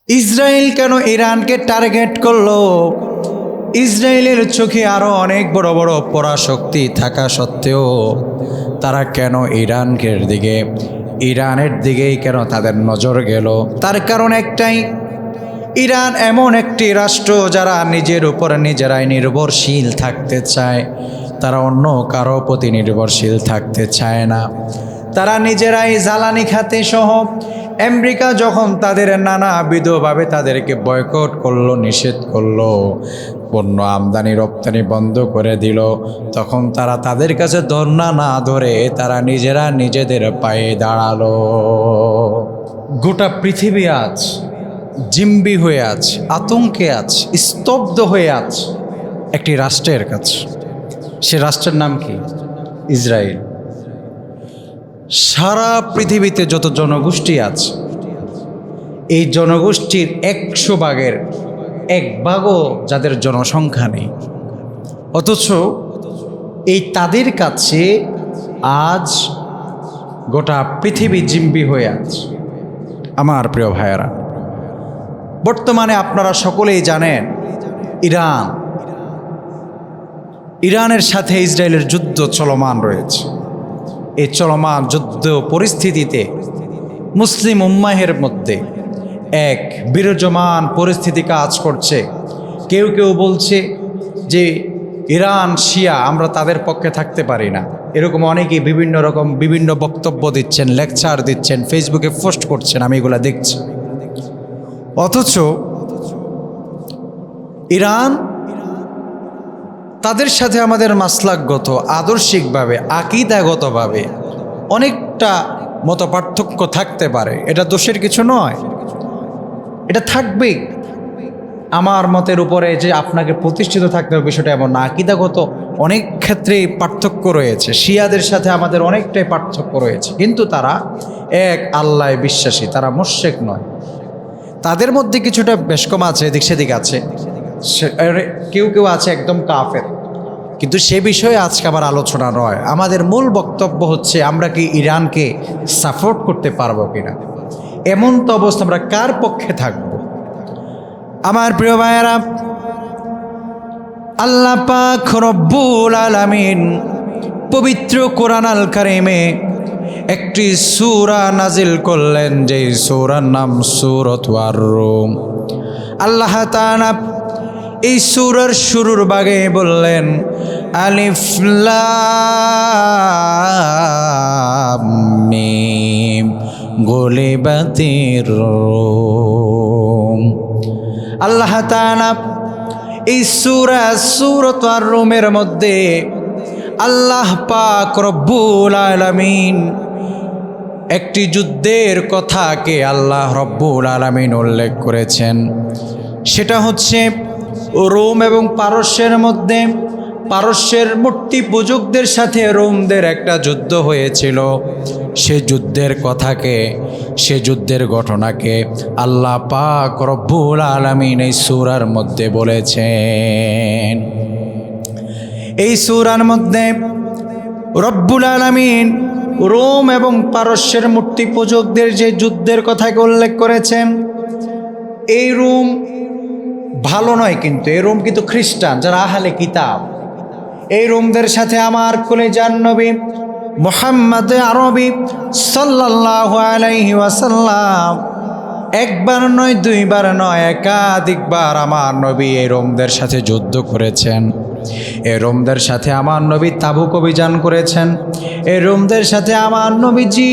Israel কেন ইরানকে target করলো? ইসরায়েলের চোখে আরও অনেক বড় বড় পরাশক্তি থাকা সত্ত্বেও তারা কেন ইরানের দিকেই কেন তাদের নজর গেল? তার কারণ একটাই, ইরান এমন একটি রাষ্ট্র যারা নিজের উপর নিজেরাই নির্ভরশীল থাকতে চায়, তারা অন্য কারো প্রতি নির্ভরশীল থাকতে চায় না। তারা নিজেরাই জ্বালানি খাতে সহ আমেরিকা যখন তাদের নানাবিধভাবে তাদেরকে বয়কট করলো, নিষেধ করলো, পণ্য আমদানি রপ্তানি বন্ধ করে দিল, তখন তারা তাদের কাছে ধর্ণা না ধরে তারা নিজেরা নিজেদের পায়ে দাঁড়ালো। গোটা পৃথিবী আজ জিম্বি হয়ে আছে, আতঙ্কে আছে, স্তব্ধ হয়ে আছে একটি রাষ্ট্রের কাছে। সে রাষ্ট্রের নাম কি? ইসরায়েল। সারা পৃথিবীতে যত জনগোষ্ঠী আছে, এই জনগোষ্ঠীর 100 ভাগের 1 ভাগও যাদের জনসংখ্যা নেই, অথচ এই তাদের কাছে আজ গোটা পৃথিবী জিম্বি হয়ে আছে। আমার প্রিয় ভাইয়েরা, বর্তমানে আপনারা সকলেই জানেন ইরানের সাথে ইসরায়েলের যুদ্ধ চলমান রয়েছে। এই চলমান যুদ্ধ পরিস্থিতিতে মুসলিম উম্মাহের মধ্যে এক বিরাজমান পরিস্থিতি কাজ করছে। কেউ কেউ বলছে যে ইরান শিয়া, আমরা তাদের পক্ষে থাকতে পারি না। এরকম অনেকেই বিভিন্ন বক্তব্য দিচ্ছেন, লেকচার দিচ্ছেন, ফেসবুকে পোস্ট করছেন, আমি এগুলো দেখছি। অথচ ইরান, তাদের সাথে আমাদের মাসলাকগত, আদর্শিকভাবে, আকীদাগতভাবে অনেকটা মতপার্থক্য থাকতে পারে। এটা দোষের কিছু নয়, এটা থাকবেই। আমার মতের উপরে যে আপনাকে প্রতিষ্ঠিত থাকতে হবে বিষয়টা এমন না। আকীদাগত অনেক ক্ষেত্রেই পার্থক্য রয়েছে, শিয়াদের সাথে আমাদের অনেকটাই পার্থক্য রয়েছে, কিন্তু তারা এক আল্লাহয় বিশ্বাসী, তারা মুশরিক নয়। তাদের মধ্যে কিছুটা বেশ কম আছে, এদিক সেদিক আছে, কেউ কেউ আছে একদম কাফের, কিন্তু সে বিষয়ে আজকে আবার আলোচনা নয়। আমাদের মূল বক্তব্য হচ্ছে আমরা কি ইরানকে সাপোর্ট করতে পারবো কিনা, এমন তো অবস্থা আমরা কার পক্ষে থাকব? আমার প্রিয় ভাইয়েরা, আল্লাহ পাক রব্বুল আলামিন পবিত্র কোরআন আল কারিমে একটি সূরা নাজিল করলেন, যে সূরার নাম সূরাতুর রূম। আল্লাহ তাআলা এই সূরার শুরুর ভাগে বললেন আলিফ লাম মিম গুলিবাতির রূম। আল্লাহ তাআলা এই সূরাতুর রূমের মধ্যে আল্লাহ পাক রব্বুল আলামিন একটি যুদ্ধের কথাকে আল্লাহ রব্বুল আলামিন উল্লেখ করেছেন। সেটা হচ্ছে রোম এবং পারস্যের মধ্যে, পারস্যের মূর্তি পূজকদের সাথে রোমদের একটা যুদ্ধ হয়েছিল। সে যুদ্ধের কথাকে, সে যুদ্ধের ঘটনাকে আল্লাহ পাক রব্বুল আলামিন এই সূরার মধ্যে বলেছেন। এই সূরার মধ্যে রব্বুল আলামিন রোম এবং পারস্যের মূর্তি পূজকদের যে যুদ্ধের কথাকে উল্লেখ করেছেন, এই রোম ভালো নয়, কিন্তু এই রোম কিন্তু খ্রিস্টান, যারা আহলে কিতাব। এই রোমদের সাথে আমার কলিজার নবী মুহাম্মদ আরবি সাল্লাল্লাহু আলাইহি ওয়াসাল্লাম একবার নয়, দুইবার নয়, একাধিকবার আমার নবী এই রোমদের সাথে যুদ্ধ করেছেন। এই রোমদের সাথে আমার নবী তাবুক অভিযান করেছেন। এই রোমদের সাথে আমার নবীজি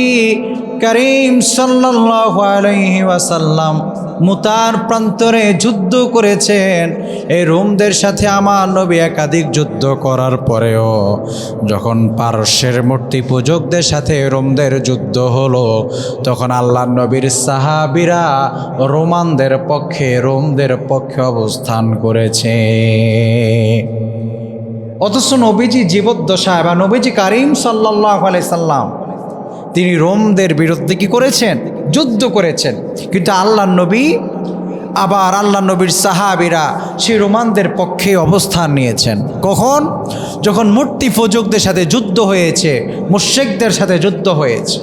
করিম সাল্লাল্লাহু আলাইহি ওয়াসাল্লাম মুতার প্রান্তরে যুদ্ধ করেছেন। এই রোমদের সাথে আমার নবী একাধিক যুদ্ধ করার পরেও যখন পারস্যের মূর্তি পূজকদের সাথে রোমদের যুদ্ধ হলো, তখন আল্লাহ নবীর সাহাবীরা রোমদের পক্ষে অবস্থান করেছে। অথচ নবীজি জীবদ্দশায় বা নবীজি করিম সাল্লাল্লাহু আলাইহি সাল্লাম তিনি রোমদের বিরুদ্ধে কি করেছেন? যুদ্ধ করেছেন। কিন্তু আল্লাহ নবী, আবার আল্লাহ নবীর সাহাবীরা সেই রোমানদের পক্ষে অবস্থান নিয়েছেন। কখন? যখন মূর্তি পূজকদের সাথে যুদ্ধ হয়েছে, মুশরিকদের সাথে যুদ্ধ হয়েছে।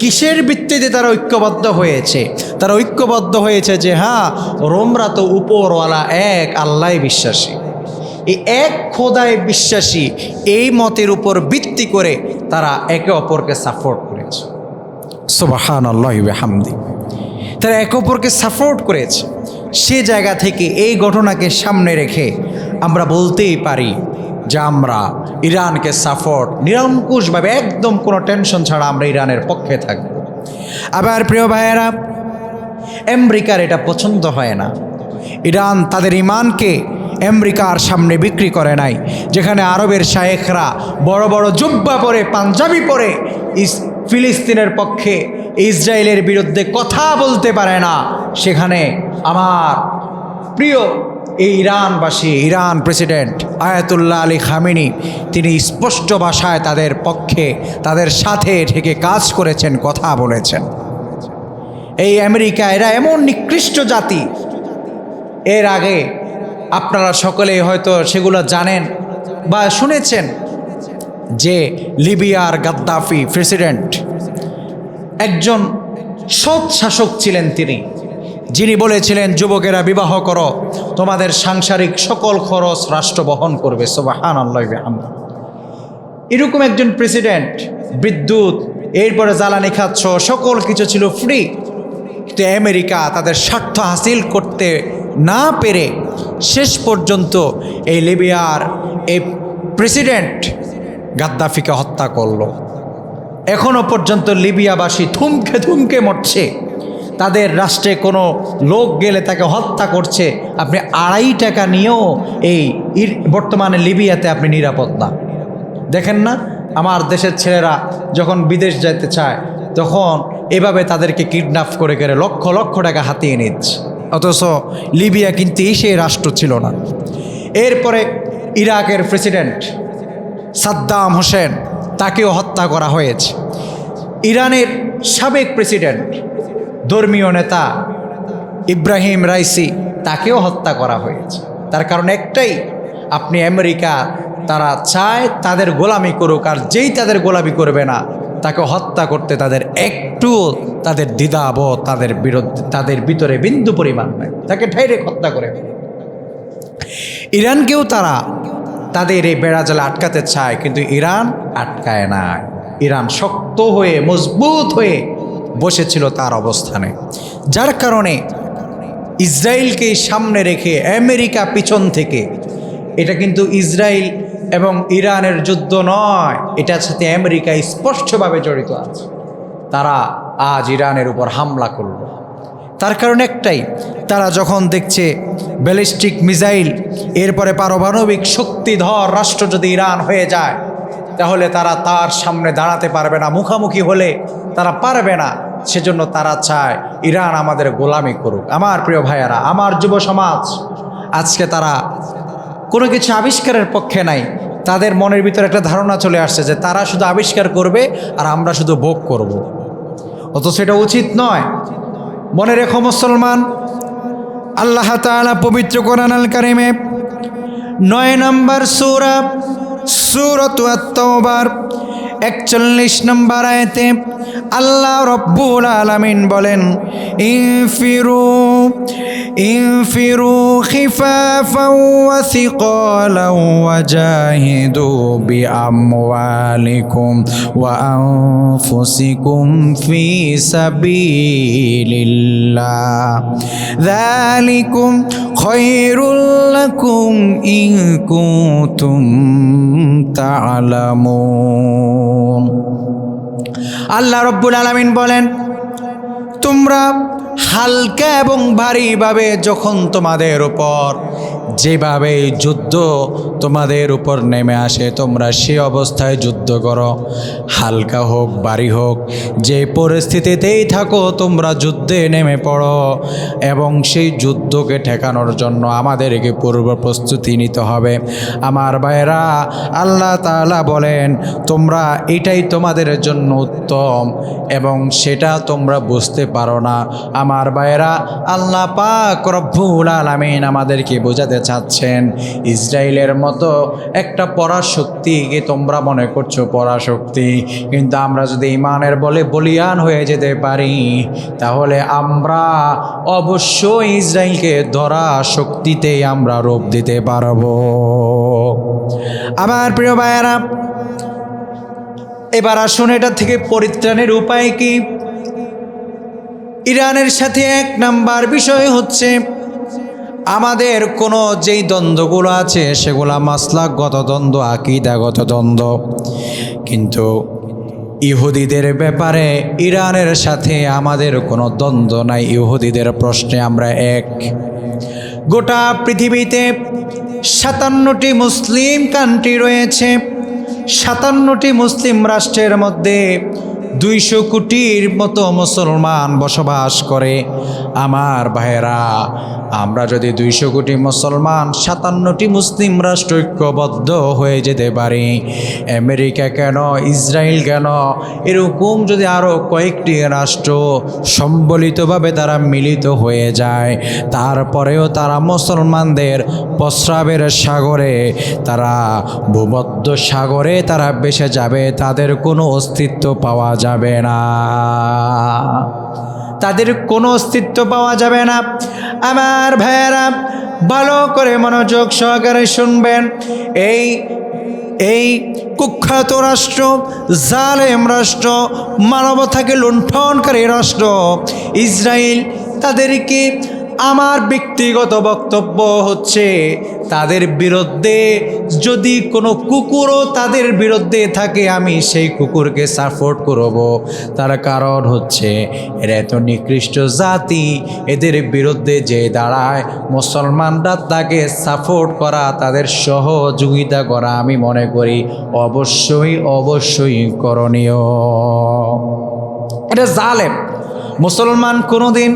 কিসের ভিত্তিতে তারা ঐক্যবদ্ধ হয়েছে? তারা ঐক্যবদ্ধ হয়েছে যে হ্যাঁ, রোমরা তো উপরওয়ালা এক আল্লাহ বিশ্বাসী, এই এক খোদায় বিশ্বাসী, এই মতের উপর ভিত্তি করে তারা একে অপরকে সাপোর্ট করেছে। সুবহানাল্লাহি ওয়া বিহামদি। তারা একে অপরকে সাপোর্ট করেছে। সে জায়গা থেকে এই ঘটনাকে সামনে রেখে আমরা বলতেই পারি যে আমরা ইরানকে সাপোর্ট, নিরঙ্কুশভাবে একদম কোনো টেনশন ছাড়া আমরা ইরানের পক্ষে থাকব। আবার প্রিয় ভাইয়েরা, আমেরিকার এটা পছন্দ হয় না। ইরান তাদের ইমানকে আমেরিকার সামনে বিক্রি করে নাই। যেখানে আরবের শায়েখরা বড় বড় জুব্বা পরে, পাঞ্জাবি পরে ফিলিস্তিনের পক্ষে, ইসরায়েলের বিরুদ্ধে কথা বলতে পারে না, সেখানে আমার প্রিয় এই ইরানবাসী, Iran president Ayatollah Ali Khamenei, তিনি স্পষ্ট ভাষায় তাদের পক্ষে, তাদের সাথে থেকে কাজ করেছেন, কথা বলেছেন। এই আমেরিকা, এরা এমন নিকৃষ্ট জাতি। এর আগে আপনারা সকলেই হয়তো সেগুলো জানেন বা শুনেছেন যে লিবিয়ার গাদ্দাফি প্রেসিডেন্ট একজন সৎ শাসক ছিলেন তিনি, যিনি বলেছিলেন যুবকেরা বিবাহ করো, তোমাদের সাংসারিক সকল খরচ রাষ্ট্র বহন করবে। সুবহানাল্লাহি ওয়া বিহামদিহি। এরকম একজন প্রেসিডেন্ট, বিদ্যুৎ, এরপরে জ্বালানি খাত সকল কিছু ছিল ফ্রি। কিন্তু আমেরিকা তাদের স্বার্থ হাসিল করতে না পেরে শেষ পর্যন্ত এই লিবিয়ার এই প্রেসিডেন্ট গাদ্দাফিকে হত্যা করলো। এখনও পর্যন্ত লিবিয়াবাসী থুমকে থুমকে মরছে। তাদের রাষ্ট্রে কোনো লোক গেলে তাকে হত্যা করছে। আপনি 2.5 টাকা নিয়েও এই বর্তমানে লিবিয়াতে আপনি নিরাপদ না। দেখেন না, আমার দেশের ছেলেরা যখন বিদেশ যেতে চায় তখন এভাবে তাদেরকে কিডন্যাপ করে করে লক্ষ লক্ষ টাকা হাতিয়ে নিচ্ছে। অথচ লিবিয়া কিন্তু সেই রাষ্ট্র ছিল না। এরপরে ইরাকের প্রেসিডেন্ট সাদ্দাম হোসেন, তাকেও হত্যা করা হয়েছে। ইরানের সাবেক প্রেসিডেন্ট, ধর্মীয় নেতা ইব্রাহিম রাইসি, তাকেও হত্যা করা হয়েছে। তার কারণ একটাই, আপনি আমেরিকা, তারা চায় তাদের গোলামি করুক, আর যেই তাদের গোলামি করবে না তাকে হত্যা করতে তাদের একটু তাদের দ্বিধাবোধ, তাদের বিরুদ্ধে, তাদের ভিতরে বিন্দু পরিমাণ নাই, তাকে ডাইরেক্ট হত্যা করে। ইরানকেও তারা তাদের এই বেড়াজালে আটকাতে চায়, কিন্তু ইরান আটকায় না। ইরান শক্ত হয়ে, মজবুত হয়ে বসেছিল তার অবস্থানে। যার কারণে ইসরায়েলকে সামনে রেখে আমেরিকা পিছন থেকে, এটা কিন্তু ইসরায়েল এবং ইরানের যুদ্ধ নয়, এটার সাথে আমেরিকা স্পষ্টভাবে জড়িত আছে। তারা আজ ইরানের উপর হামলা করল। তার কারণ একটাই, তারা যখন দেখছে ব্যালিস্টিক মিসাইল, এরপরে পারমাণবিক শক্তিধর রাষ্ট্র যদি ইরান হয়ে যায়, তাহলে তারা তার সামনে দাঁড়াতে পারবে না, মুখামুখি হলে তারা পারবে না। সেজন্য তারা চায় ইরান আমাদের গোলামি করুক। আমার প্রিয় ভাইয়ারা, আমার যুব সমাজ, আজকে তারা কোনো কিছু আবিষ্কারের পক্ষে নাই। তাদের মনের ভিতরে একটা ধারণা চলে আসছে যে তারা শুধু আবিষ্কার করবে আর আমরা শুধু ভোগ করব। অথচ সেটা উচিত নয়। মনে রেখো মুসলমান, আল্লাহ তাআলা পবিত্র কোরআন আল কারিমে 9 নম্বর সূরা, সূরাতুত আত-তাওবার 41 নম্বর আয়াতে আল্লাহ রব্বুল আলামিন বলেন, ইনফিরু খিফাফাও ওয়া সিকালাও ওয়াজাহিদু বিআমওয়ালিকুম ওয়া আনফুসিকুম ফি সাবিলিল্লাহ যালিকুম খায়রুল লাকুম ইন কুনতুম তা'লামুন। আল্লাহ রব্বুল আলামিন বলেন, তোমরা হালকা এবং ভারীভাবে যখন তোমাদের উপর যেভাবে যুদ্ধ তোমাদের উপর নেমে আসে, তোমরা সে অবস্থায় যুদ্ধ করো। হালকা হোক ভারী হোক, যে পরিস্থিতিতেই থাকো তোমরা যুদ্ধে নেমে পড়ো, এবং সেই যুদ্ধকে ঠেকানোর জন্য আমাদেরকে পূর্ব প্রস্তুতি নিতে হবে। আমার ভাইয়েরা, আল্লাহ তাআলা বলেন তোমরা এটাই তোমাদের জন্য উত্তম, এবং সেটা তোমরা বুঝতে পারো না। আমার ভাইয়েরা, আল্লাহ পাক রব্বুল আলামিন আমাদেরকে বোঝাতে বোঝাতে চাচ্ছেন ইসরায়েলের মতো একটা পরাশক্তিকে তোমরা মনে করছো পরাশক্তি, কিন্তু আমরা যদি ইমানের বলে বলিয়ান হয়ে যেতে পারি তাহলে আমরা অবশ্যই ইসরায়েলকে ধরা শক্তিতেই আমরা রূপ দিতে পারবো। আমার প্রিয় ভাইয়েরা, এবার আসুন এটা থেকে পরিত্রাণের উপায় কি। ইরানের সাথে এক নাম্বার বিষয় হচ্ছে আমাদের কোনো যেই দ্বন্দ্বগুলো আছে সেগুলা মাসলাকগত দ্বন্দ্ব, আকীদাগত দ্বন্দ্ব, কিন্তু ইহুদিদের ব্যাপারে ইরানের সাথে আমাদের কোনো দ্বন্দ্ব নাই। ইহুদিদের প্রশ্নে আমরা এক। গোটা পৃথিবীতে 57টি মুসলিম কান্ট্রি রয়েছে। 57টি মুসলিম রাষ্ট্রের মধ্যে 200 কোটির মতো মুসলমান বসবাস করে। আমার ভাইয়েরা, আমরা যদি 200 কোটি মুসলমান 57টি মুসলিম রাষ্ট্র ঐক্যবদ্ধ হয়ে যেতে পারি, আমেরিকা কেন, ইসরায়েল কেন, এরকম যদি আরও কয়েকটি রাষ্ট্র সম্বলিতভাবে তারা মিলিত হয়ে যায়, তারপরেও তারা মুসলমানদের প্রস্রাবের সাগরে, তারা ভূমধ্য সাগরে তারা ভেসে যাবে, তাদের কোনো অস্তিত্ব পাওয়া যাবে না, তাদের কোনো অস্তিত্ব পাওয়া যাবে না। আমার ভাইয়েরা, ভালো করে মনোযোগ সহকারে শুনবেন। এই কুখ্যাত রাষ্ট্র, জালেম রাষ্ট্র, মানবতাকে লুণ্ঠনকারী রাষ্ট্র ইসরায়েল, তাদেরকে আমার ব্যক্তিগত বক্তব্য হচ্ছে তাদের বিরুদ্ধে যদি কোনো কুকুরও তাদের বিরুদ্ধে থাকে আমি সেই কুকুরকে সাপোর্ট করব। তার কারণ হচ্ছে এরা এত নিকৃষ্ট জাতি, এদের বিরুদ্ধে যে দাঁড়ায় মুসলমানরা তাকে সাপোর্ট করা, তাদের সহযোগিতা করা আমি মনে করি অবশ্যই করণীয়। এটা জালেম। মুসলমান কোনোদিন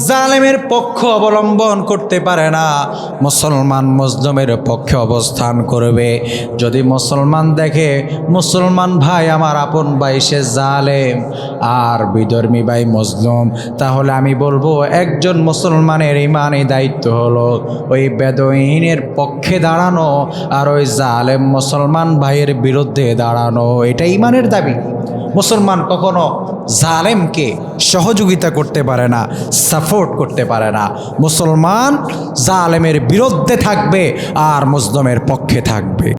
জালেমের পক্ষ অবলম্বন করতে পারে না, মুসলমান মজলুমের পক্ষে অবস্থান করবে। যদি মুসলমান দেখে মুসলমান ভাই আমার আপন ভাই সে জালেম আর বিধর্মী ভাই মজলুম, তাহলে আমি বলবো একজন মুসলমানের ইমানি দায়িত্ব হলো ওই বেদুইনের পক্ষে দাঁড়ানো আর ওই জালেম মুসলমান ভাইয়ের বিরুদ্ধে দাঁড়ানো। এটা ইমানের দাবি। মুসলমান কখনো জালেমকে সহযোগিতা করতে পারে না, সাপোর্ট করতে পারে না। মুসলমান জালেমের বিরুদ্ধে থাকবে আর মজলুমের পক্ষে থাকবে।